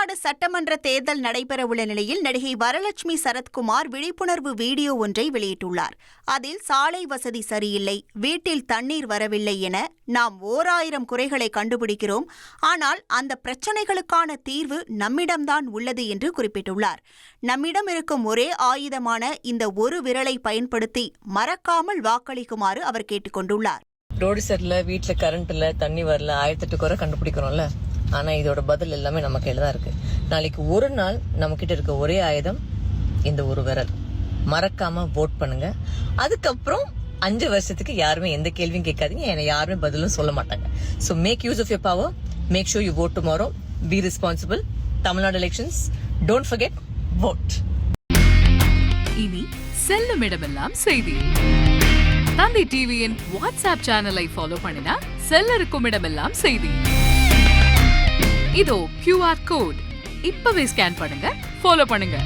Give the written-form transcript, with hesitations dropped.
தமிழ்நாடு சட்டமன்ற தேர்தல் நடைபெறவுள்ள நிலையில் நடிகை வரலட்சுமி சரத்குமார் விழிப்புணர்வு வீடியோ ஒன்றை வெளியிட்டுள்ளார். அதில் சாலை வசதி சரியில்லை, வீட்டில் தண்ணீர் வரவில்லை என நாம் 1000 குறைகளை கண்டுபிடிக்கிறோம், ஆனால் அந்த பிரச்சினைகளுக்கான தீர்வு நம்மிடம்தான் உள்ளது என்று குறிப்பிட்டுள்ளார். நம்மிடம் இருக்கும் ஒரே ஆயுதமான இந்த ஒரு விரலை பயன்படுத்தி மறக்காமல் வாக்களிக்குமாறு அவர் கேட்டுக் கொண்டுள்ளார். ரோடு சரியில்லை, வீட்டுல கரண்ட் இல்ல, தண்ணி வரல, 1008 குறை கண்டுபிடிக்கிறோம்ல. ஆனா இதோட பதில் எல்லாமே நம்ம கையில தான் இருக்கு. நாளைக்கு ஒரு நாள் நம்ம கிட்ட இருக்க ஒரே ஆயுதம் இந்த ஒரு விரல். மறக்காம vote பண்ணுங்க. அதுக்கப்புறம் 5 வருஷத்துக்கு யாருமே எந்த கேள்வியும் கேட்காதீங்க, ஏன்னா யாருமே பதிலும் சொல்ல மாட்டாங்க. So make use of your power. Make sure you vote tomorrow. Be responsible. Tamil Nadu elections. Don't forget, vote. இனி செல்லும் இடமெல்லாம் செய்தி. தந்தை டிவியின் வாட்ஸ்அப் சேனலை ஃபாலோ பண்ணினா செல்ல இருக்கும் இடமெல்லாம் செய்தி. இதோ QR கோட் இப்பவே ஸ்கேன் பண்ணுங்க, ஃபாலோ பண்ணுங்க.